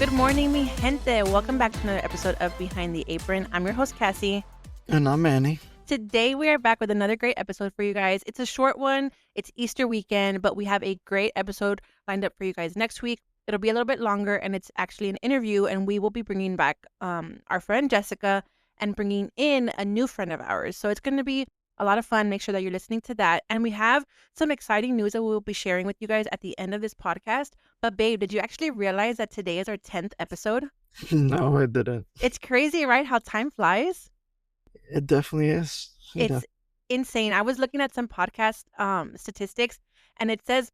Good morning, mi gente. Welcome back to another episode of Behind the Apron. I'm your host, Kassy. And I'm Manny. Today, we are back with another great episode for you guys. It's a short one. It's Easter weekend, but we have a great episode lined up for you guys next week. It'll be a little bit longer, and it's actually an interview, and we will be bringing back our friend Jessica and bringing in a new friend of ours. So it's going to be a lot of fun. Make sure that you're listening to that. And we have some exciting news that we will be sharing with you guys at the end of this podcast. But babe, did you actually realize that today is our 10th episode? No, I didn't. It's crazy, right? How time flies. It definitely is. It's insane. I was looking at some podcast statistics, and it says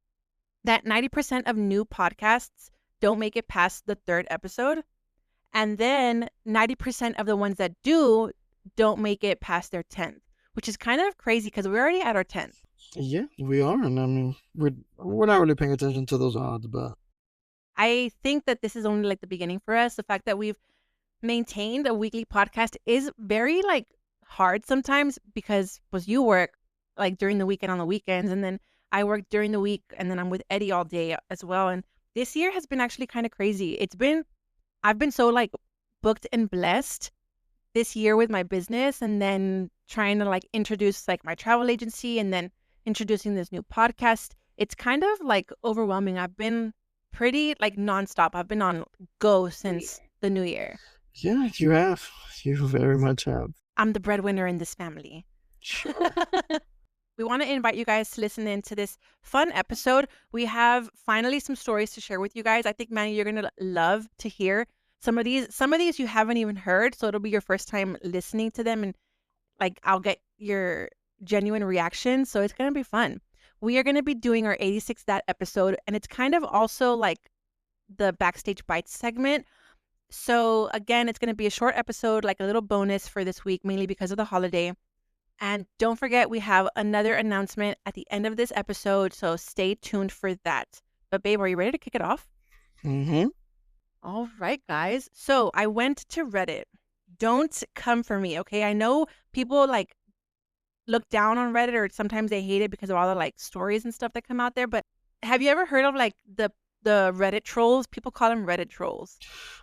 that 90% of new podcasts don't make it past the third episode. And then 90% of the ones that do don't make it past their 10th, which is kind of crazy because we're already at our 10th. Yeah, we are. And I mean, we're not really paying attention to those odds, but I think that this is only like the beginning for us. The fact that we've maintained a weekly podcast is very hard sometimes because you work like during the week and on the weekends, and then I work during the week, and then I'm with Eddie all day as well. And this year has been actually kind of crazy. I've been so booked and blessed this year with my business, and then trying to introduce my travel agency, and then introducing this new podcast. It's kind of overwhelming. I've been pretty nonstop. I've been on go since the new year. Yeah, you have. You very much have. I'm the breadwinner in this family. Sure. We want to invite you guys to listen in to this fun episode. We have finally some stories to share with you guys. I think, Manny, you're going to love to hear some of these. Some of these you haven't even heard, so it'll be your first time listening to them, and I'll get your genuine reaction, so it's going to be fun. We are going to be doing our 86'd episode, and it's kind of also the Backstage Bites segment. So again, it's going to be a short episode, a little bonus for this week, mainly because of the holiday. And don't forget, we have another announcement at the end of this episode, so stay tuned for that. But babe, are you ready to kick it off? Mm-hmm. All right, guys. So I went to Reddit. Don't come for me, okay? I know people look down on Reddit, or sometimes they hate it because of all the stories and stuff that come out there. But have you ever heard of the Reddit trolls? People call them Reddit trolls.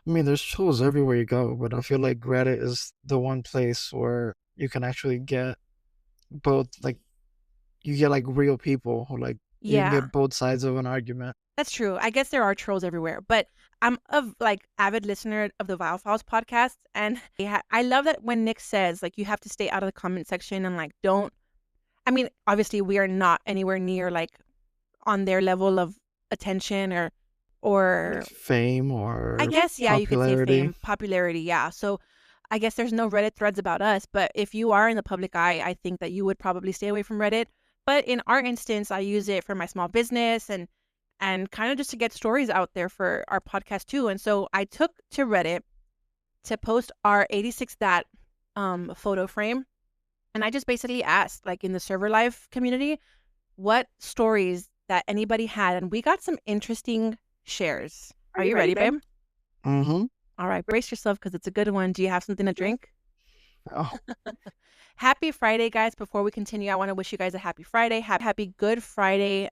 I mean, there's trolls everywhere you go, but I feel like Reddit is the one place where you can actually get both, you get real people who you can get both sides of an argument. That's true. I guess there are trolls everywhere, but I'm a avid listener of the Vial Files podcast, and I love that when Nick says you have to stay out of the comment section and don't. I mean, obviously we are not anywhere near on their level of attention or fame, or I guess you could say fame, popularity. Yeah. So I guess there's no Reddit threads about us, but if you are in the public eye, I think that you would probably stay away from Reddit. But in our instance, I use it for my small business and kind of just to get stories out there for our podcast too. And so I took to Reddit to post our 86'd photo frame. And I just basically asked, in the server life community, what stories that anybody had. And we got some interesting shares. Are you ready, babe? Mm-hmm. All right, brace yourself because it's a good one. Do you have something to drink? Oh. Happy Friday, guys. Before we continue, I want to wish you guys a happy Friday. Happy Good Friday.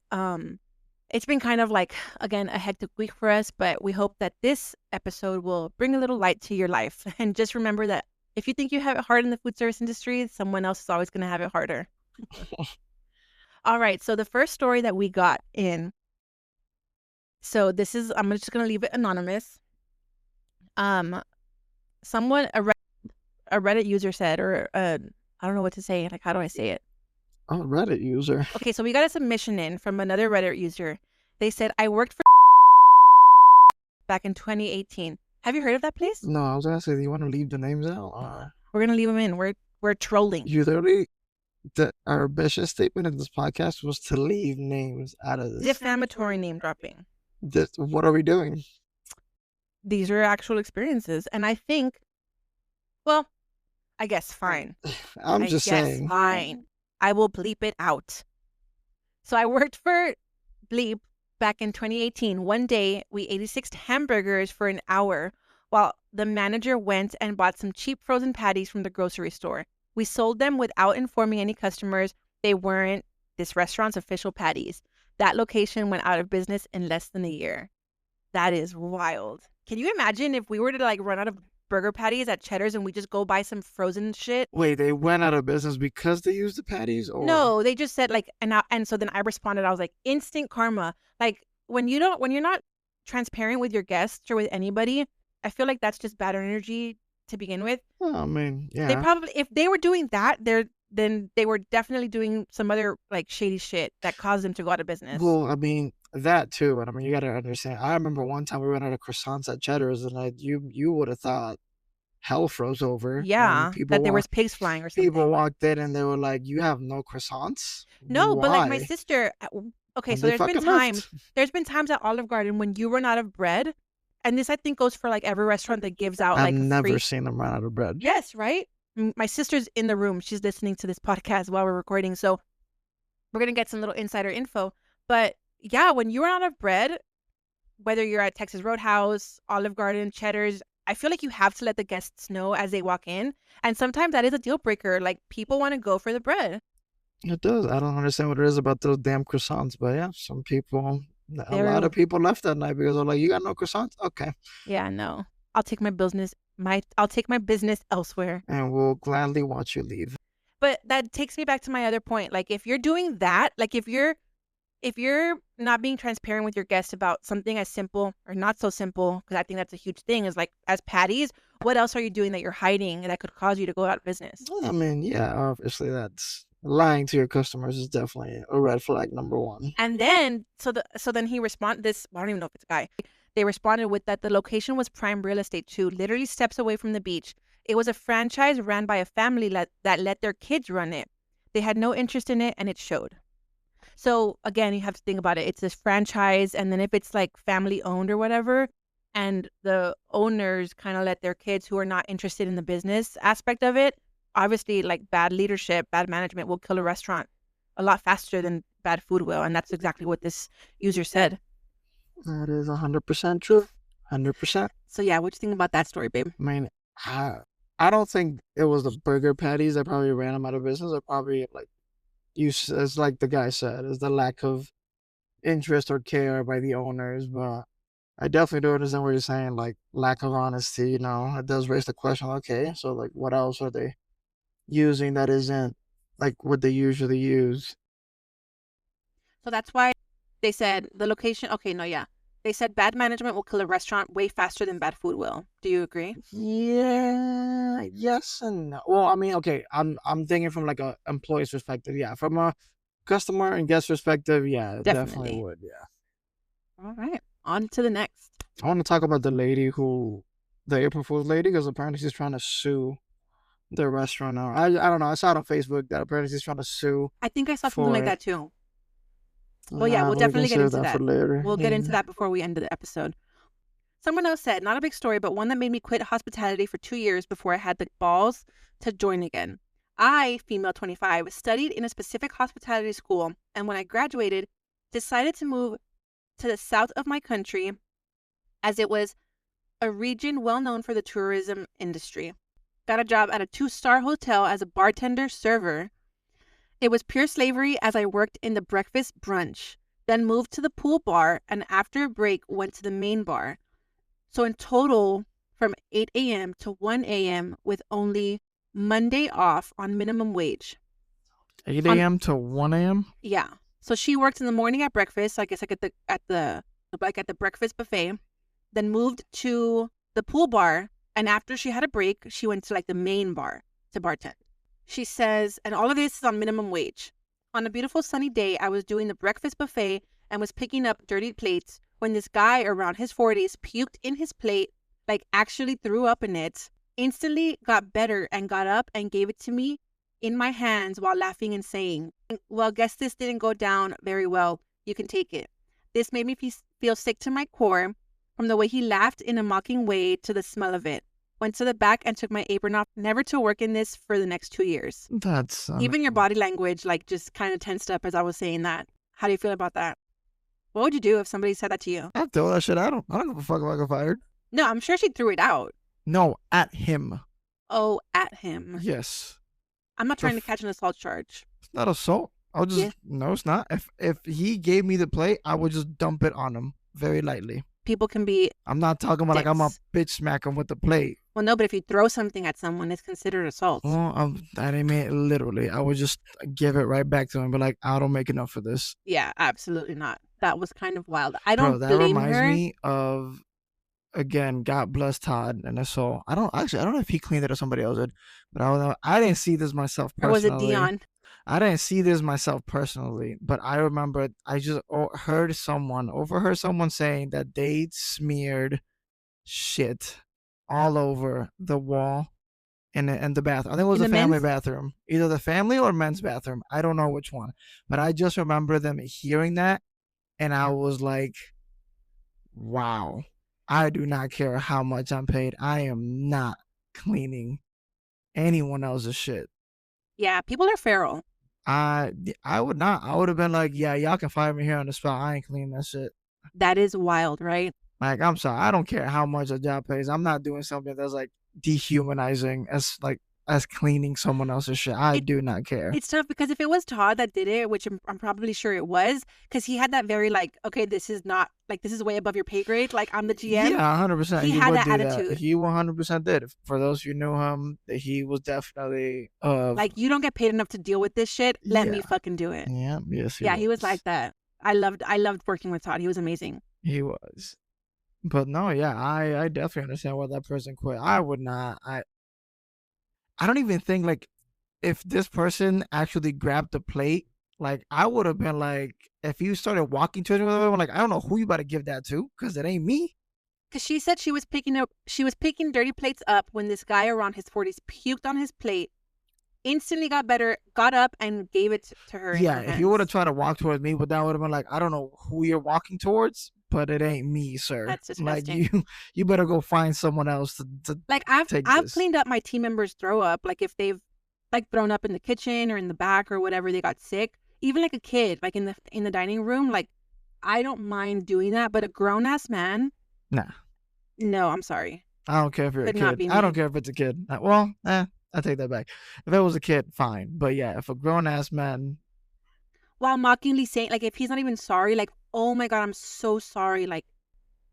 It's been kind of again, a hectic week for us, but we hope that this episode will bring a little light to your life. And just remember that if you think you have it hard in the food service industry, someone else is always going to have it harder. All right, so the first story that we got in, so this is, I'm just going to leave it anonymous. Someone, a Reddit user said, or I don't know what to say. How do I say it? Oh, Reddit user. Okay, so we got a submission in from another Reddit user. They said, I worked for back in 2018. Have you heard of that place? No, I was gonna say, do you want to leave the names out? We're gonna leave them in. We're trolling. You literally, our mission statement in this podcast was to leave names out of this. Defamatory name dropping. What are we doing? These are actual experiences, and I think, well, I guess fine. I'm just saying. Fine. I will bleep it out. So I worked for Bleep back in 2018. One day, we 86'd hamburgers for an hour while the manager went and bought some cheap frozen patties from the grocery store. We sold them without informing any customers they weren't this restaurant's official patties. That location went out of business in less than a year. That is wild. Can you imagine if we were to like run out of burger patties at Cheddar's and we just go buy some frozen shit? Wait, they went out of business because they used the patties, or No, they just said like, and so then I responded. I was like, instant karma. Like when you're not transparent with your guests or with anybody, I feel like that's just bad energy to begin with. well, I mean, They yeah. probably, if they were doing that, then they were definitely doing some other like shady shit that caused them to go out of business. Well, I mean that too, but I mean you gotta understand. I remember one time we went out of croissants at Cheddar's, and you would have thought hell froze over when Yeah, that there was pigs flying or people something. walked in and they were like, "You have no croissants? No, but like my Why?" sister, okay, And so they fucking left. there's been times at Olive Garden when you run out of bread, and this I think goes for like every restaurant that gives out I've like a never free. seen them run out of bread. Yes, right? My sister's in the room. She's listening to this podcast while we're recording, so we're gonna get some little insider info. But yeah, when you run out of bread, whether you're at Texas Roadhouse, Olive Garden, Cheddar's, I feel like you have to let the guests know as they walk in, and sometimes that is a deal breaker. Like people want to go for the bread. It does. I don't understand what it is about those damn croissants, but yeah, some people, a lot They're of people left that night because they're like, "You got no croissants? Okay." Yeah, no. I'll take my business elsewhere. And we'll gladly watch you leave. But that takes me back to my other point. Like if you're doing that, like if you're not being transparent with your guests about something as simple or not so simple, because I think that's a huge thing, is like as patties, what else are you doing that you're hiding that could cause you to go out of business? I mean, yeah, obviously that's lying to your customers is definitely a red flag number one. And then so then he responded this, well, I don't even know if it's a guy. They responded with that the location was prime real estate too, literally steps away from the beach. It was a franchise ran by a family that let their kids run it. They had no interest in it and it showed. So again, you have to think about it. It's this franchise, and then if it's like family owned or whatever, and the owners kind of let their kids who are not interested in the business aspect of it, obviously like bad leadership, bad management will kill a restaurant a lot faster than bad food will. And that's exactly what this user said. That is 100% true. 100%. So yeah, what do you think about that story, babe? I mean, I don't think it was the burger patties that probably ran them out of business. It probably like as like the guy said, is the lack of interest or care by the owners. But I definitely do understand what you're saying, like lack of honesty. You know, it does raise the question. Okay, so like, what else are they using that isn't like what they usually use? So that's why they said the location. Okay, no, yeah. They said bad management will kill a restaurant way faster than bad food will. Do you agree? Yeah, yes and no. Well, I mean, okay, I'm thinking from like a employee's perspective. Yeah, from a customer and guest perspective, yeah, it definitely Definitely. would. Yeah. All right. On to the next. I want to talk about the lady the April Fool's lady, because apparently she's trying to sue the restaurant now. I don't know. I saw it on Facebook that apparently she's trying to sue I think I saw something for like it. that too. Well, yeah, we'll We can definitely get save into that for that. later. We'll get into Yeah. that before we end the episode. Someone else said, not a big story, but one that made me quit hospitality for 2 years before I had the balls to join again. I, female 25, studied in a specific hospitality school, and when I graduated, decided to move to the south of my country as it was a region well known for the tourism industry. Got a job at a 2-star hotel as a bartender server. It was pure slavery as I worked in the breakfast brunch, then moved to the pool bar, and after a break went to the main bar. So in total, from 8 a.m. to 1 a.m. with only Monday off on minimum wage. 8 a.m. to 1 a.m. Yeah. So she worked in the morning at breakfast, I guess like at the breakfast buffet, then moved to the pool bar, and after she had a break, she went to like the main bar to bartend. She says, and all of this is on minimum wage. On a beautiful sunny day, I was doing the breakfast buffet and was picking up dirty plates when this guy around his 40s puked in his plate, like actually threw up in it, instantly got better and got up and gave it to me in my hands while laughing and saying, well, guess this didn't go down very well. You can take it. This made me feel sick to my core, from the way he laughed in a mocking way to the smell of it. Went to the back and took my apron off, never to work in this for the next 2 years. That's Even your body language, like, just kind of tensed up as I was saying that. How do you feel about that? What would you do if somebody said that to you? I'd throw that shit at him. I don't give a fuck if I get fired. No, I'm sure she threw it out. No, at him. Oh, at him. Yes. I'm not trying to catch an assault charge. It's not assault. No, it's not. If he gave me the plate, I would just dump it on him very lightly. people can be I'm not talking about dicks. like I'm a bitch smack him with the plate. Well, no, but if you throw something at someone, it's considered assault. Well, I didn't mean it literally. I would just give it right back to him, but like, I don't make enough for this. Yeah, absolutely not. That was kind of wild. I Bro, don't that blame reminds her. me of, again, God bless Todd and his soul. I don't know if he cleaned it or somebody else did, but I didn't see this myself Or was it personally. Dion? I didn't see this myself personally, but I remember I just overheard someone saying that they smeared shit all over the wall in the bathroom. I think it was In a the family men's? bathroom, either the family or men's bathroom. I don't know which one, but I just remember them hearing that, and I was like, "Wow, I do not care how much I'm paid. I am not cleaning anyone else's shit." Yeah, people are feral. I would not. I would have been like, "Yeah, y'all can fire me here on the spot. I ain't cleaning that shit." That is wild, right? Like, I'm sorry. I don't care how much a job pays. I'm not doing something that's like dehumanizing as cleaning someone else's shit. I do not care. It's tough because if it was Todd that did it, which I'm probably sure it was, because he had that very like, okay, this is not like this is way above your pay grade. Like I'm the GM. Yeah, 100%. He had would that do attitude. That. He 100% did. For those who knew him, he was definitely like you don't get paid enough to deal with this shit. Let me fucking do it. Yeah. Yes. He was like that. I loved working with Todd. He was amazing. He was. But no, yeah, I definitely understand why that person quit. I would not. I don't even think like if this person actually grabbed the plate, like I would have been like, if you started walking to it, I'm like, I don't know who you about to give that to, because it ain't me. Because she said she was picking dirty plates up when this guy around his 40s puked on his plate, instantly got up and gave it to her. Yeah, if you would have tried to walk towards me, but that would have been like, I don't know who you're walking towards, but it ain't me, sir. That's disgusting. Like you better go find someone else to like I've cleaned up my team members' throw up, like if they've like thrown up in the kitchen or in the back or whatever, they got sick. Even like a kid, like in the dining room, like I don't mind doing that, but a grown ass man, nah. No, I'm sorry. I don't care if you're a kid. I don't care if it's a kid. Well, I take that back. If it was a kid, fine. But yeah, if a grown ass man, while mockingly saying, like, if he's not even sorry, like, oh my god, I'm so sorry, like,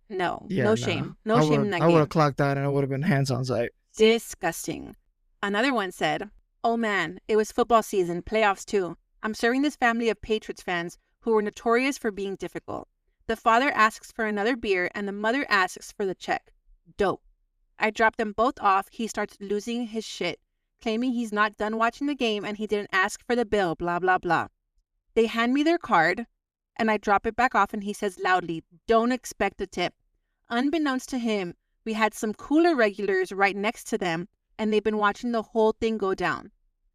no, no shame, no shame in that game. I would have clocked out and it would have been hands on sight. Disgusting. Another one said, "Oh man, it was football season, playoffs too. I'm serving this family of Patriots fans who were notorious for being difficult. The father asks for another beer and the mother asks for the check. Dope. I drop them both off. He starts losing his shit, claiming he's not done watching the game and he didn't ask for the bill, blah, blah, blah. They hand me their card and I drop it back off and he says loudly, 'Don't expect a tip.' Unbeknownst to him, we had some cooler regulars right next to them and they've been watching the whole thing go down.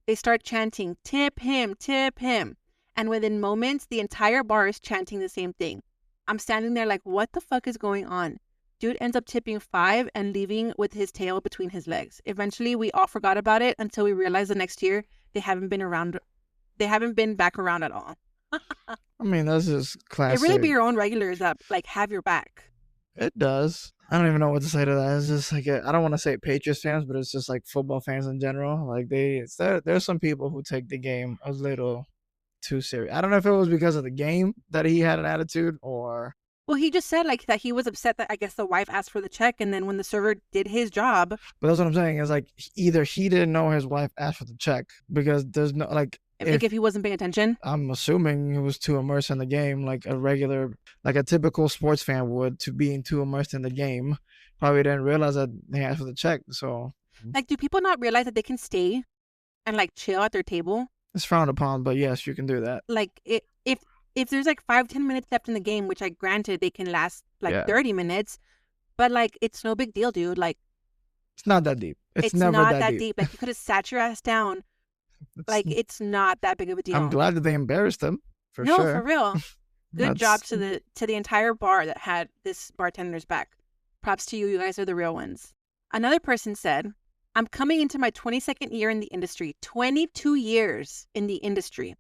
They start chanting, 'Tip him, tip him.' And within moments, the entire bar is chanting the same thing. I'm standing there like, what the fuck is going on? Dude ends up tipping $5 and leaving with his tail between his legs. Eventually, we all forgot about it until we realized the next year they haven't been back around at all." I mean, that's just classic. It really be your own regulars that like have your back. It does. I don't even know what to say to that. It's just like I don't want to say Patriots fans, but it's just like football fans in general. Like there's some people who take the game a little too serious. I don't know if it was because of the game that he had an attitude or. Well, he just said like that he was upset that I guess the wife asked for the check, and then when the server did his job. But that's what I'm saying is like either he didn't know his wife asked for the check because there's no like. If he wasn't paying attention, I'm assuming he was too immersed in the game, like a typical sports fan would, to being too immersed in the game. Probably didn't realize that he asked for the check. So, like, do people not realize that they can stay and like chill at their table? It's frowned upon, but yes, you can do that. Like, if there's like 5-10 minutes left in the game, which I granted they can last like 30 minutes, but like it's no big deal, dude. Like, it's not that deep. It's never not that deep. Like, you could have sat your ass down. It's not that big of a deal. I'm glad that they embarrassed him. Sure. No, for real. Good job to the entire bar that had this bartender's back. Props to you. You guys are the real ones. Another person said, "I'm coming into my 22nd year in the industry. 22 years in the industry.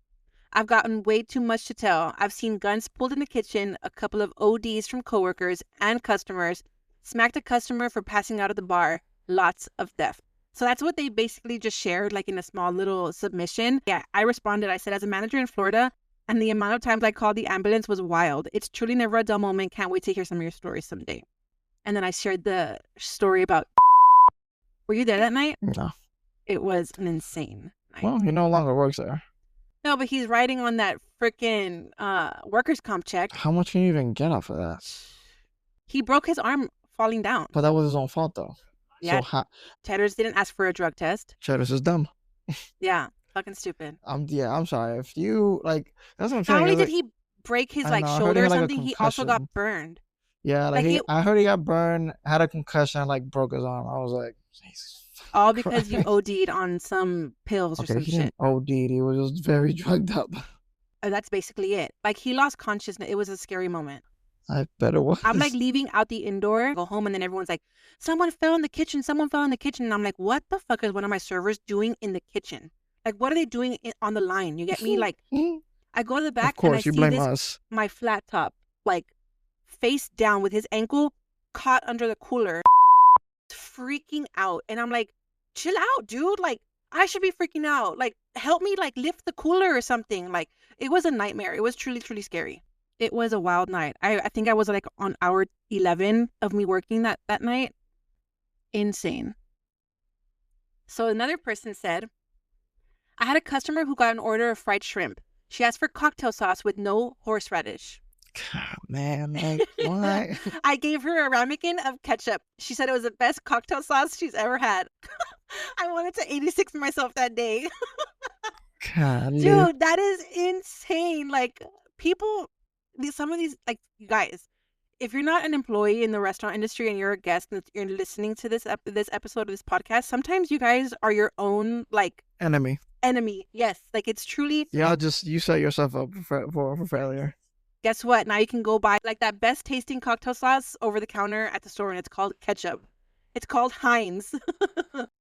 I've gotten way too much to tell. I've seen guns pulled in the kitchen, a couple of ODs from coworkers and customers, smacked a customer for passing out at the bar, lots of theft." So that's what they basically just shared, like in a small little submission. Yeah, I responded. I said, as a manager in Florida, And the amount of times I called the ambulance was wild. It's truly never a dull moment. Can't wait to hear some of your stories someday. And then I shared the story about. Were you there that night? No. It was an insane night. Well, he no longer works there. No, but he's riding on that freaking workers' comp check. How much can you even get off of that? He broke his arm falling down. But that was his own fault, though. Yeah. So Cheddar's didn't ask for a drug test. Cheddar's is dumb. Yeah, fucking stupid. I'm sorry. If you like, that's what I'm saying. Not only did he break his shoulder or something, he also got burned. Yeah, I heard he got burned, had a concussion, and broke his arm. I was like, Jesus. All because you OD'd on some pills or some he shit. Didn't OD'd. He was just very drugged up. That's basically it. He lost consciousness. It was a scary moment. I bet it was. I'm leaving out the indoor, go home, and then everyone's like, someone fell in the kitchen. Someone fell in the kitchen. And I'm like, what the fuck is one of my servers doing in the kitchen? What are they doing on the line? You get me? I go to the back and I see my flat top, face down with his ankle caught under the cooler, freaking out. And I'm like, chill out, dude. I should be freaking out. Help me, lift the cooler or something. It was a nightmare. It was truly, truly scary. It was a wild night. I think I was on hour 11 of me working that night. Insane. So another person said, I had a customer who got an order of fried shrimp. She asked for cocktail sauce with no horseradish. God, man, why? I gave her a ramekin of ketchup. She said it was the best cocktail sauce she's ever had. I wanted to 86 myself that day. God, dude, that is insane. People, some of these, you guys, if you're not an employee in the restaurant industry and you're a guest and you're listening to this episode of this podcast, sometimes you guys are your own enemy. Yes, it's truly. Yeah, you set yourself up for failure. Guess what? Now you can go buy that best tasting cocktail sauce over the counter at the store, and it's called ketchup. It's called Heinz.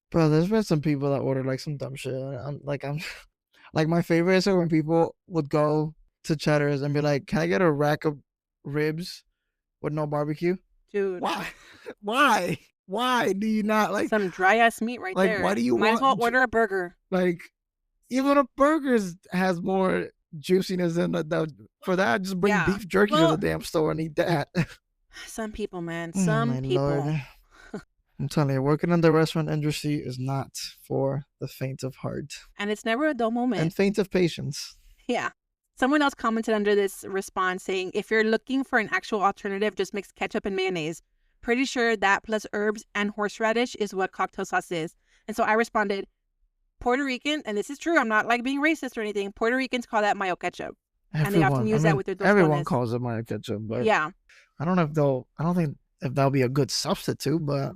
Bro, there's been some people that order some dumb shit. I'm my favorite is when people would go to Cheddar's and be like, "Can I get a rack of ribs with no barbecue?" Dude, why? Why do you not some dry ass meat right there? Why do you might as well order a burger? Even a burger has more juiciness than for that. Just bring beef jerky to the damn store and eat that. Some people, man. Some people. Lord. I'm telling you, working in the restaurant industry is not for the faint of heart. And it's never a dull moment. And faint of patience. Yeah. Someone else commented under this response saying, if you're looking for an actual alternative, just mix ketchup and mayonnaise. Pretty sure that plus herbs and horseradish is what cocktail sauce is. And so I responded, Puerto Rican, and this is true, I'm not being racist or anything, Puerto Ricans call that mayo ketchup. And they often use that with their tostones. Everyone calls it mayo ketchup, but yeah. I don't think if that'll be a good substitute, but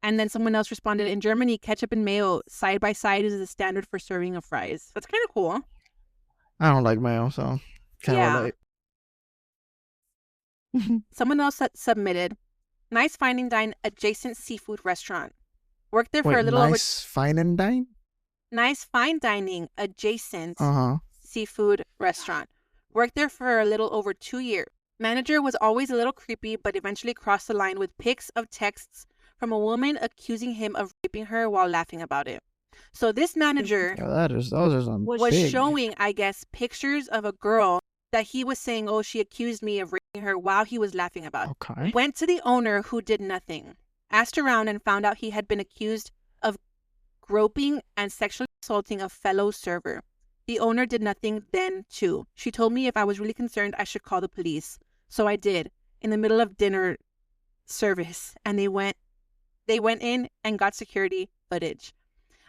And then someone else responded, in Germany, ketchup and mayo side by side is the standard for serving of fries. That's kind of cool. I don't like mayo, so can't relate. Someone else submitted, nice fine and dine adjacent seafood restaurant. Worked there for a little nice fine and dine? Nice fine dining adjacent seafood restaurant. Worked there for a little over 2 years. Manager was always a little creepy, but eventually crossed the line with pics of texts from a woman accusing him of raping her while laughing about it. So this manager was showing, I guess, pictures of a girl that he was saying, oh, she accused me of raping her while he was laughing about it. Okay. Went to the owner who did nothing. Asked around and found out he had been accused of groping and sexually assaulting a fellow server. The owner did nothing then, too. She told me if I was really concerned, I should call the police. So I did, in the middle of dinner service, and they went in and got security footage.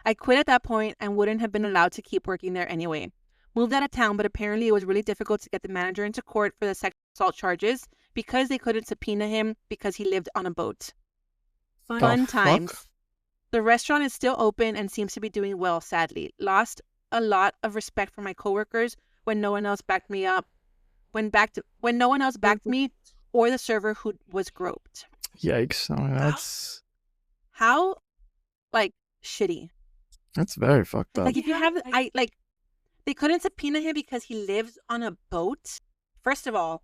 I quit at that point and wouldn't have been allowed to keep working there anyway. Moved out of town, but apparently it was really difficult to get the manager into court for the sexual assault charges because they couldn't subpoena him because he lived on a boat. Fun times. The restaurant is still open and seems to be doing well, sadly. Lost a lot of respect for my coworkers when no one else backed me up. When no one else backed me or the server who was groped. Yikes. I mean, that's how shitty. That's very fucked up. If you have they couldn't subpoena him because he lives on a boat. First of all,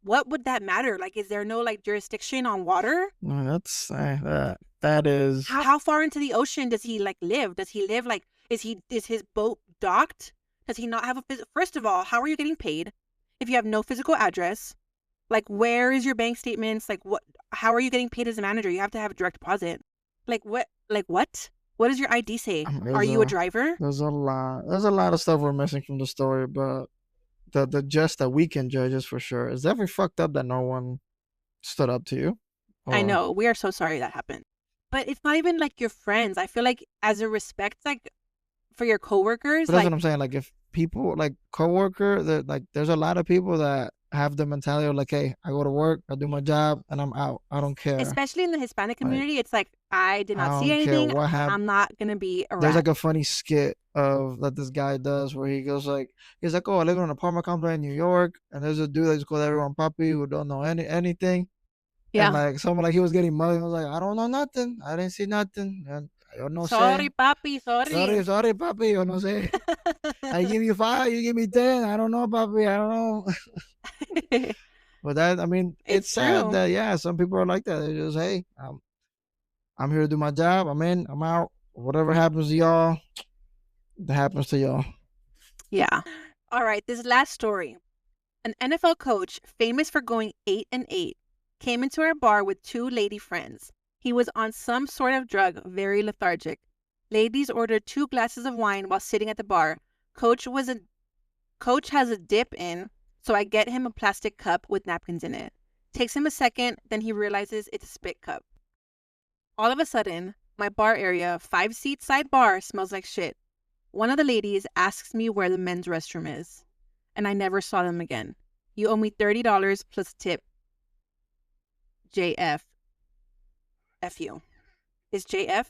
what would that matter? Is there no jurisdiction on water? No, that's that is. How far into the ocean does he live? Does he live is his boat docked Does he not have a first of all, how are you getting paid if you have no physical address? Like, where is your bank statements? Like, what? How are you getting paid as a manager? You have to have a direct deposit. Like, what? Like, what? What does your ID say? Are you a driver? There's a lot of stuff we're missing from the story, but the gist that we can judge is for sure. It's definitely fucked up that no one stood up to you. I know. We are so sorry that happened. But it's not even like your friends. I feel like as a respect, like for your coworkers. But that's what I'm saying. Like if people like coworker, that like there's a lot of people that have the mentality of like, hey, I go to work, I do my job, and I'm out. I don't care. Especially in the Hispanic community, it's like I did not see anything. What happened. I'm not gonna be a rat. There's like a funny skit of that this guy does where he goes like, he's like, oh, I live in an apartment complex in New York, and there's a dude that just calls everyone puppy who don't know anything. Yeah. And like someone like he was getting muddy. I was like, I don't know nothing. I didn't see nothing. And yo no sorry, sé. Papi. Sorry, papi. Yo no sé. I give you 5, you give me 10. I don't know, papi. I don't know. But that, I mean, it's sad that, yeah, some people are like that. They just, hey, I'm here to do my job. I'm in, I'm out. Whatever happens to y'all, that happens to y'all. Yeah. All right. This last story. An NFL coach, famous for going 8-8, came into our bar with 2 lady friends. He was on some sort of drug, very lethargic. Ladies ordered 2 glasses of wine while sitting at the bar. Coach has a dip in, so I get him a plastic cup with napkins in it. Takes him a second, then he realizes it's a spit cup. All of a sudden, my bar area, 5-seat side bar, smells like shit. One of the ladies asks me where the men's restroom is, and I never saw them again. You owe me $30 plus tip. JF. F you. Is JF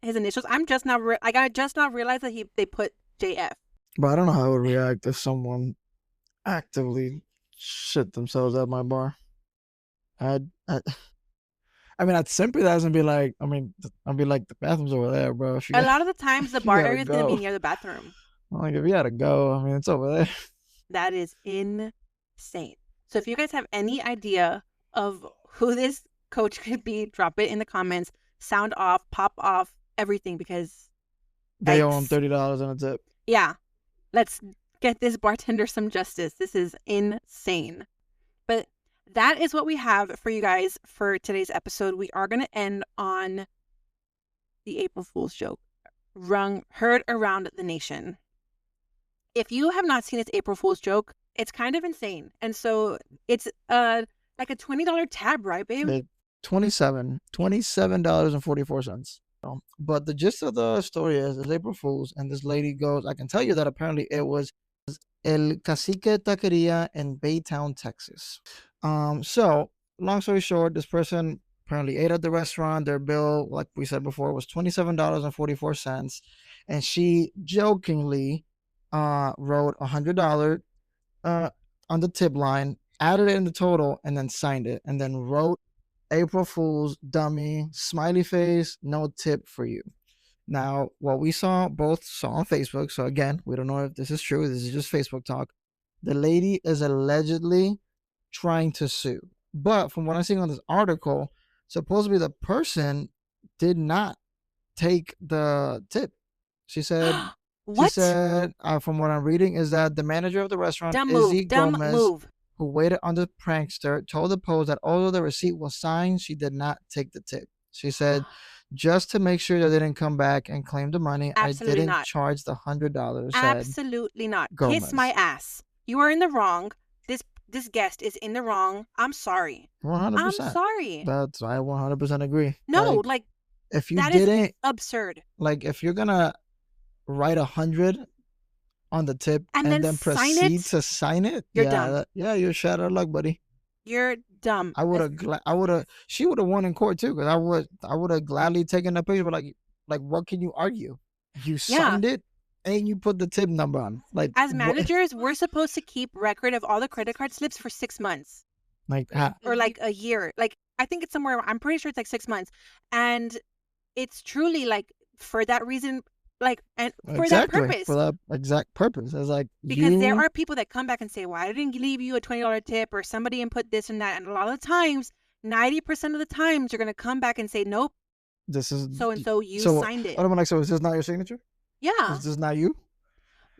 his initials? I just now realized that they put JF. But I don't know how I would react if someone actively shit themselves at my bar. I mean, I'd sympathize and be like, I'd be like, the bathroom's over there, bro. A lot of the times, the bar area is going to be near the bathroom. Like, if you had to go, I mean, it's over there. That is insane. So if you guys have any idea of who this coach could be, drop it in the comments. Sound off, pop off, everything, because they owe him $30 on a tip. Yeah. Let's get this bartender some justice. This is insane. But that is what we have for you guys for today's episode. We are going to end on the April Fool's joke heard around the nation. If you have not seen this April Fool's joke, it's kind of insane. And so it's like a $20 tab, right, babe? $27.44. But the gist of the story is April Fool's, and this lady goes, I can tell you that apparently it was El Cacique Taqueria in Baytown, Texas. So long story short, this person apparently ate at the restaurant. Their bill, like we said before, was $27.44, and she jokingly wrote $100 on the tip line, added it in the total, and then signed it, and then wrote April Fool's dummy, smiley face, no tip for you. Now, what we both saw on Facebook, so again, we don't know if this is true, this is just Facebook talk. The lady is allegedly trying to sue. But from what I'm seeing on this article, supposedly the person did not take the tip. She said, what? From what I'm reading, is that the manager of the restaurant, Izzy Gomez, who waited on the prankster, told the Post that although the receipt was signed, she did not take the tip. She said, just to make sure that they didn't come back and claim the money, absolutely I didn't charge the $100. Absolutely not. Gomez. Kiss my ass. You are in the wrong. This guest is in the wrong. I'm sorry. 100%. I'm sorry. I 100% agree. No, like if you didn't, is absurd. Like if you're gonna write 100 on the tip and then proceed to sign it, you're dumb. You're shut out of luck, buddy. You're dumb. She would have won in court too, because I would have gladly taken that picture. But like, what can you argue? You signed it and you put the tip number on. Like, as managers, we're supposed to keep record of all the credit card slips for 6 months, or like a year. Like I think it's somewhere. I'm pretty sure it's like 6 months, and it's truly like for that reason. Like, and for that purpose. For that exact purpose. It's like, because there are people that come back and say, well, I didn't leave you a $20 tip, or somebody input this and that. And a lot of the times, 90% of the times, you're going to come back and say, nope. This is so-and-so, you signed it. I'm like, so is this not your signature? Yeah. Is this not you?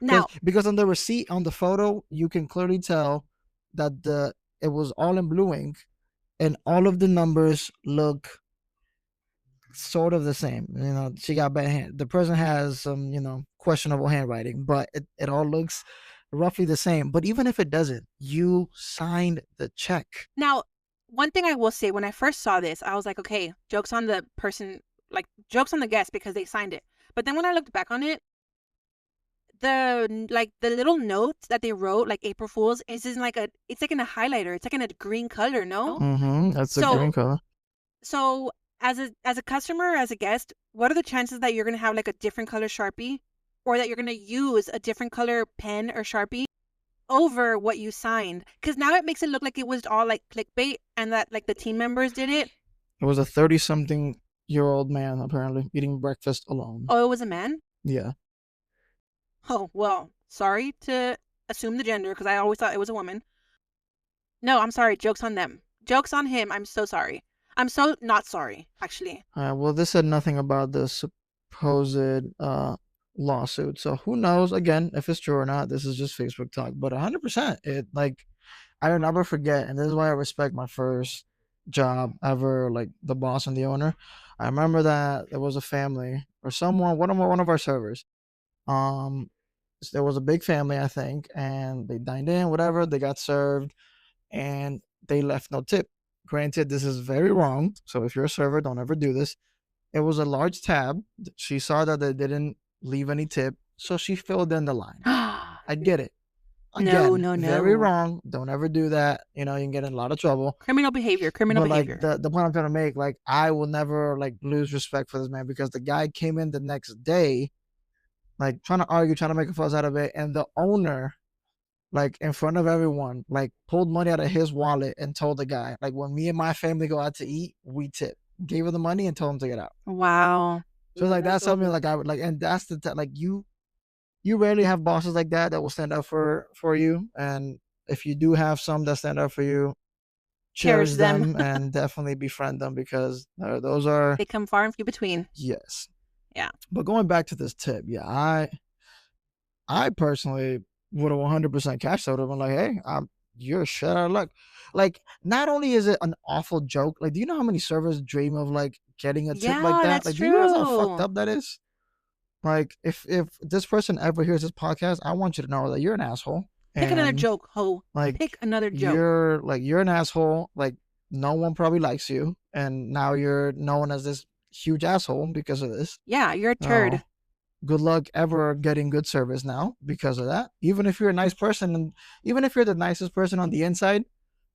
Now, because on the receipt, on the photo, you can clearly tell that it was all in blue ink, and all of the numbers look sort of the same. She got bad hand. The person has some, questionable handwriting, but it all looks roughly the same. But even if it doesn't, you signed the check. Now, one thing I will say, when I first saw this, I was like, okay, joke's on the person, like joke's on the guest because they signed it. But then when I looked back on it, the little notes that they wrote, like April Fools, it's in like in a highlighter. It's like in a green color, no? That's a green color. So as a customer, as a guest, what are the chances that you're gonna have like a different color Sharpie, or that you're gonna use a different color pen or Sharpie over what you signed? Because now it makes it look like it was all like clickbait and that like the team members did it. It was a 30-something-year-old man apparently eating breakfast alone. Oh, it was a man? Yeah. Oh, well, sorry to assume the gender because I always thought it was a woman. No, I'm sorry. Joke's on them. Joke's on him. I'm so sorry. I'm so not sorry, actually. Well, this said nothing about the supposed lawsuit, so who knows, again, if it's true or not. This is just Facebook talk, but 100%, it, like, I will never forget, and this is why I respect my first job ever, like, the boss and the owner. I remember that there was a family, or someone, one of our servers, there was a big family, I think, and they dined in, whatever, they got served, and they left no tip. Granted, this is very wrong, so if you're a server, don't ever do this. It was a large tab. She saw that they didn't leave any tip, so she filled in the line. I get it. Again, no. Very wrong. Don't ever do that. You can get in a lot of trouble. Criminal behavior. But behavior. Like the point I'm trying to make, like, I will never like lose respect for this man, because the guy came in the next day, like trying to argue, trying to make a fuss out of it, and the owner, like in front of everyone, like pulled money out of his wallet and told the guy, like, when me and my family go out to eat, we tip. Gave her the money and told him to get out. Wow. So like that's something like I would like, and that's like you rarely have bosses like that will stand up for you, and if you do have some that stand up for you, cherish them and definitely befriend them, because those are, they come far and few between. Yes. Yeah. But going back to this tip, yeah, I personally would have 100% cashed out of him. Like, hey, you're shit out of luck. Like, not only is it an awful joke, like, do you know how many servers dream of like getting a tip like that? That's like, true. Do you realize how fucked up that is? Like, if this person ever hears this podcast, I want you to know that you're an asshole. Pick another joke, ho. Like, pick another joke. You're an asshole. Like, no one probably likes you, and now you're known as this huge asshole because of this. Yeah, you're a turd. Good luck ever getting good service now because of that. Even if you're a nice person, and even if you're the nicest person on the inside,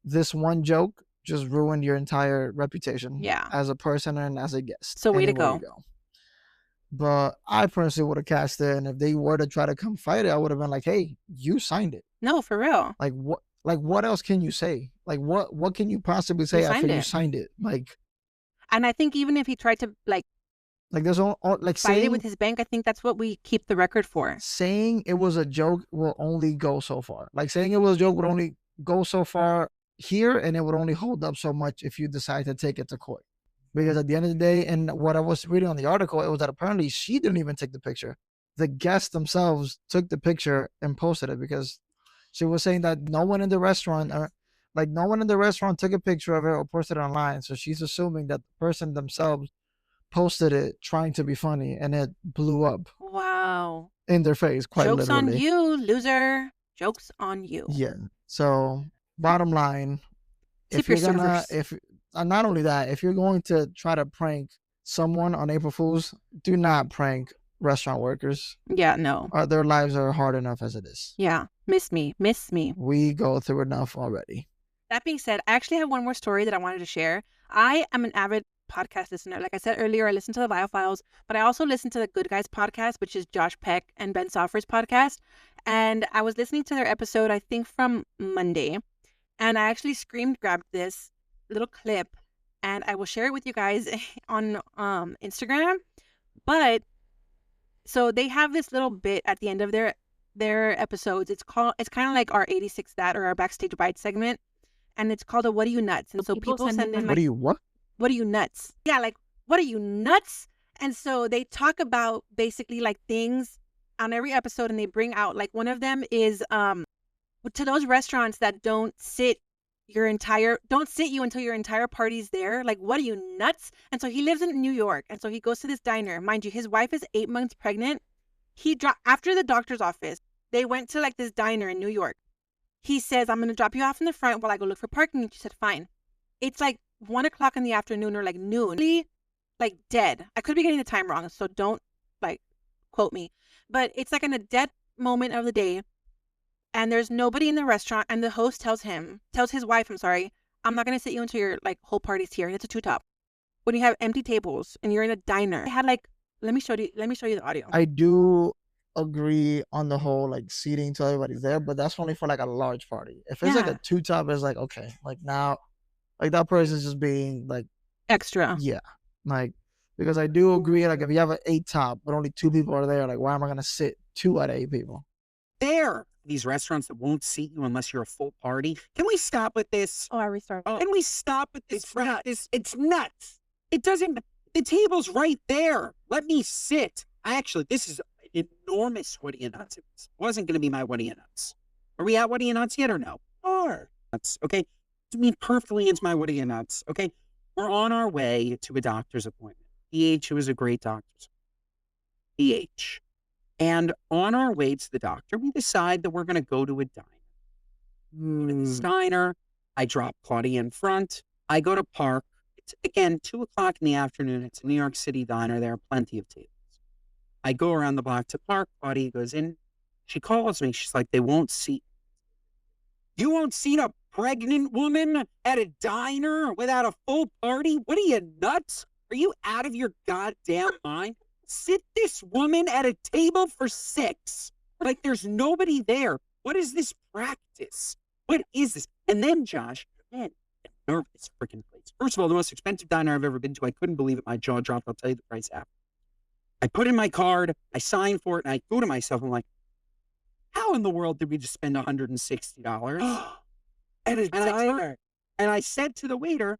this one joke just ruined your entire reputation. Yeah. As a person and as a guest. So way to go. But I personally would have cashed it, and if they were to try to come fight it, I would have been like, hey, you signed it. No, for real. Like, what else can you say? Like, what can you possibly say after you signed it? Like, and I think even if he tried to like there's all like fight it with his bank, I think that's what we keep the record for. Saying it was a joke will only go so far. Like, saying it was a joke would only go so far here, and it would only hold up so much if you decide to take it to court. Because at the end of the day, and what I was reading on the article, it was that apparently she didn't even take the picture. The guests themselves took the picture and posted it, because she was saying that no one in the restaurant took a picture of it or posted it online. So she's assuming that the person themselves posted it trying to be funny, and it blew up. Wow. In their face, quite literally. Joke's on you, loser. Joke's on you. Yeah. So bottom line, if you're gonna, not only that, if you're going to try to prank someone on April Fools, do not prank restaurant workers. Yeah, no. Their lives are hard enough as it is. Yeah. Miss me. We go through enough already. That being said, I actually have one more story that I wanted to share. I am an avid podcast listener. Like I said earlier, I listen to the Vile Files, but I also listen to the Good Guys podcast, which is Josh Peck and Ben Soffer's podcast. And I was listening to their episode, I think from Monday, and I actually grabbed this little clip, and I will share it with you guys on Instagram. But so they have this little bit at the end of their episodes. It's kind of like our 86'd that, or our backstage bite segment, and it's called a What Are You Nuts? And so people send in like, what are you what? What are you nuts? Yeah, like, what are you nuts? And so they talk about basically like things on every episode, and they bring out, like, one of them is to those restaurants that don't sit you until your entire party's there. Like, what are you, nuts? And so he lives in New York, and so he goes to this diner. Mind you, his wife is 8 months pregnant. After the doctor's office, they went to like this diner in New York. He says, I'm gonna drop you off in the front while I go look for parking. And she said, fine. It's like 1 o'clock in the afternoon or like noon. Like dead. I could be getting the time wrong, so don't like quote me. But it's like in a dead moment of the day, and there's nobody in the restaurant, and the host tells his wife, I'm not gonna sit you until your like whole party's here. It's a two-top. When you have empty tables and you're in a diner. I had like let me show you the audio. I do agree on the whole like seating till everybody's there, but that's only for like a large party. If it's like a two-top, it's like okay, like now like that person's just being like extra. Yeah. Like, because I do agree, like if you have an 8-top but only 2 people are there, like why am I gonna sit 2 out of 8 people? These restaurants that won't seat you unless you're a full party. Can we stop with this? Oh, I restarted. Can we stop with this? It's nuts. It doesn't. The table's right there. Let me sit. This is enormous. What are you nuts? It wasn't going to be my what are you nuts. Are we at what are you nuts yet or no? Nuts. Okay. To me, perfectly, it's my what are you nuts. Okay. We're on our way to a doctor's appointment. PH was a great doctor's appointment. PH. And on our way to the doctor, we decide that we're going to go to a diner. This diner, I drop Claudia in front. I go to park. It's, again, 2 o'clock in the afternoon. It's a New York City diner. There are plenty of tables. I go around the block to park. Claudia goes in. She calls me. She's like, they won't seat. You won't seat a pregnant woman at a diner without a full party? What are you, nuts? Are you out of your goddamn mind? Sit this woman at a table for 6. Like there's nobody there. What is this practice? What is this? And then, Josh, man, nervous freaking place. First of all, the most expensive diner I've ever been to. I couldn't believe it. My jaw dropped. I'll tell you the price after. I put in my card. I sign for it. And I go to myself. I'm like, how in the world did we just spend $160 at a diner? And I said to the waiter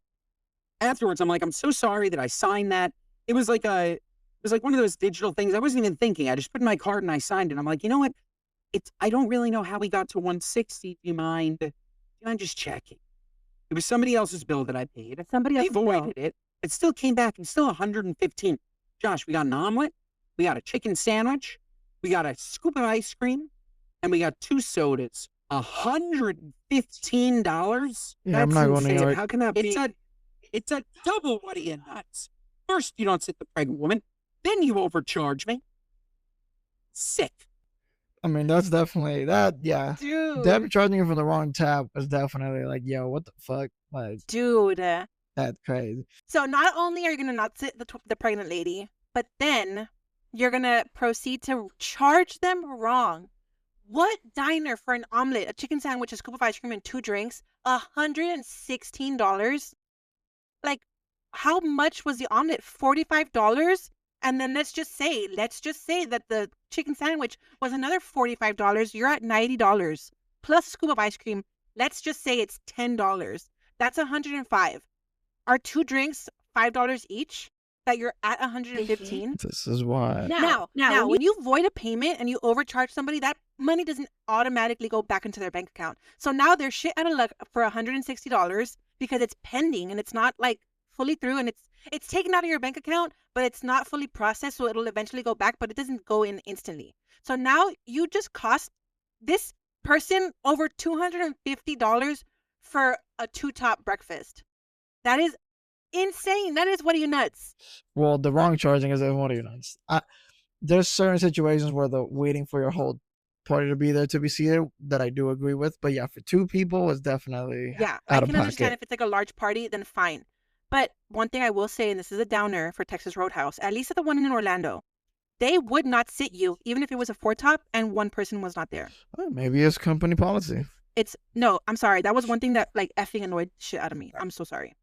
afterwards, I'm like, I'm so sorry that I signed that. It was like one of those digital things. I wasn't even thinking. I just put in my card and I signed it. I'm like, you know what? I don't really know how we got to 160. Do you mind just checking? It was somebody else's bill that I paid. Somebody else voided it. It still came back and still 115. Josh, we got an omelet. We got a chicken sandwich. We got a scoop of ice cream. And we got 2 sodas. $115? Yeah, I'm not going to New York. How can that be? It's a double what are you nuts? First, you don't sit the pregnant woman. Then you overcharge me. Sick. I mean, that's definitely that. Yeah, dude. Them charging you for the wrong tab was definitely like, yo, what the fuck, like, dude. That's crazy. So not only are you gonna not sit the pregnant lady, but then you're gonna proceed to charge them wrong. What diner for an omelet, a chicken sandwich, a scoop of ice cream, and 2 drinks? $116. Like, how much was the omelet? $45. And then let's just say that the chicken sandwich was another $45. You're at $90 plus a scoop of ice cream. Let's just say it's $10. That's $105. Are 2 drinks $5 each? That you're at $115. This is why. Now, when you void a payment and you overcharge somebody, that money doesn't automatically go back into their bank account. So now they're shit out of luck for $160 because it's pending and it's not like fully through, and it's taken out of your bank account, but it's not fully processed, so it'll eventually go back, but it doesn't go in instantly. So now you just cost this person over $250 for a 2-top breakfast. That is insane. That is what are you nuts? Well, the wrong charging is what are you nuts? There's certain situations where the waiting for your whole party to be there to be seated that I do agree with, but yeah, for 2 people it's definitely I can understand if it's like a large party, then fine. But one thing I will say, and this is a downer for Texas Roadhouse, at least at the one in Orlando, they would not sit you even if it was a 4-top and one person was not there. Maybe it's company policy. No, I'm sorry. That was one thing that like effing annoyed shit out of me. I'm so sorry.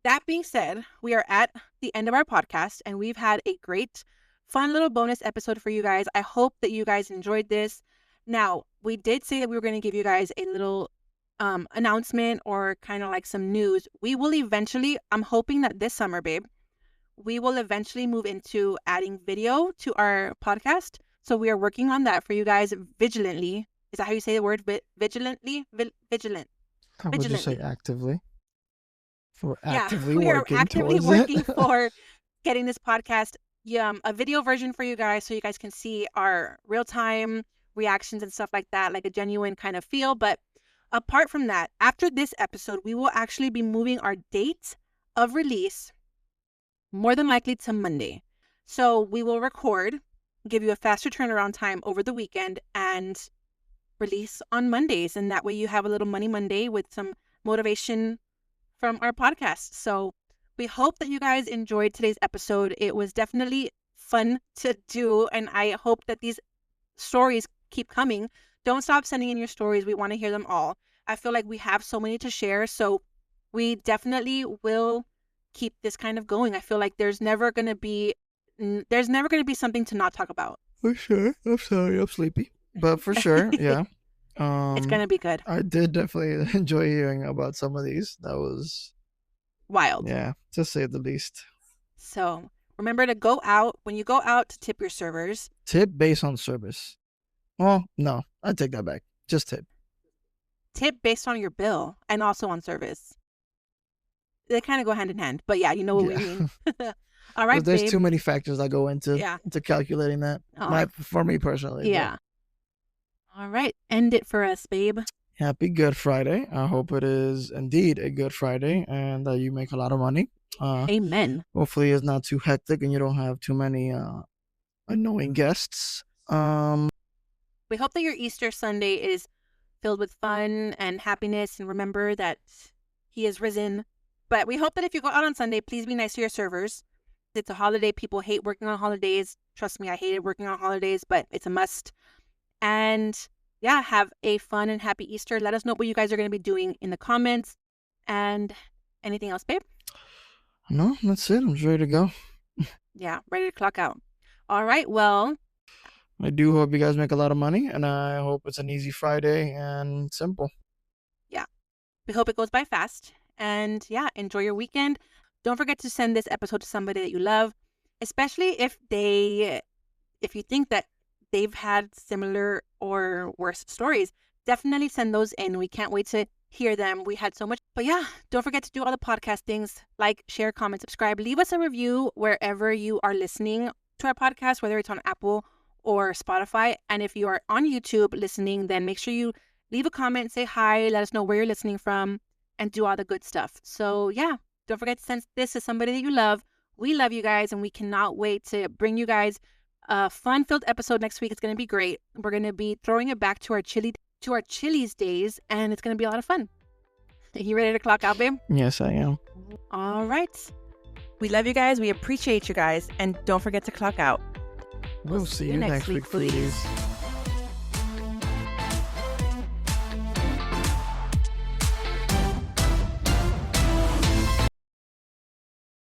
That being said, we are at the end of our podcast, and we've had a great, fun little bonus episode for you guys. I hope that you guys enjoyed this. Now, we did say that we were going to give you guys a little announcement or kind of like some news. We will eventually, I'm hoping that this summer, babe, we will eventually move into adding video to our podcast. So we are working on that for you guys vigilantly. Is that how you say the word? Vigilantly? Vigilant. How would you say actively? We're actively we working are actively towards working it. for getting this podcast, a video version for you guys, so you guys can see our real-time reactions and stuff like that, like a genuine kind of feel. But apart from that, after this episode, we will actually be moving our date of release more than likely to Monday. So we will record, give you a faster turnaround time over the weekend, and release on Mondays. And that way you have a little Money Monday with some motivation from our podcast. So we hope that you guys enjoyed today's episode. It was definitely fun to do, and I hope that these stories keep coming. Don't stop sending in your stories. We want to hear them all. I feel like we have so many to share, so we definitely will keep this kind of going. I feel like there's never going to be something to not talk about. For sure. I'm sorry, I'm sleepy. But for sure, yeah. It's going to be good. I did definitely enjoy hearing about some of these. That was wild. Yeah, to say the least. So remember to go out, when you go out, to tip your servers. Tip based on service. Well, no, I take that back. Just tip. Tip based on your bill and also on service. They kind of go hand in hand, but yeah, you know what we mean. All right, there's babe. too many factors that go into calculating that. For me personally. Yeah. But. All right, end it for us, babe. Happy Good Friday. I hope it is indeed a good Friday and that you make a lot of money. Amen. Hopefully it's not too hectic and you don't have too many annoying guests. We hope that your Easter Sunday is filled with fun and happiness, and remember that he is risen. But we hope that if you go out on Sunday, please be nice to your servers. It's a holiday. People hate working on holidays. Trust me, I hated working on holidays, but it's a must. And yeah, have a fun and happy Easter. Let us know what you guys are going to be doing in the comments. And anything else, babe? No, that's it. I'm just ready to go. Yeah, ready to clock out. All right, well. I do hope you guys make a lot of money, and I hope it's an easy Friday and simple. Yeah, we hope it goes by fast. And yeah, enjoy your weekend. Don't forget to send this episode to somebody that you love, especially if you think that they've had similar or worse stories. Definitely send those in. We can't wait to hear them. We had so much. But yeah, don't forget to do all the podcast things. Like, share, comment, subscribe. Leave us a review wherever you are listening to our podcast, whether it's on Apple or Spotify. And if you are on YouTube listening, then make sure you leave a comment, say hi, let us know where you're listening from, and do all the good stuff. So yeah, don't forget to send this to somebody that you love. We love you guys, and we cannot wait to bring you guys a fun-filled episode next week. It's going to be great. We're going to be throwing it back to our Chili's days, and it's going to be a lot of fun. Are you ready to clock out, babe? Yes, I am. All right. We love you guys. We appreciate you guys, and don't forget to clock out. We'll see you next week, foodies.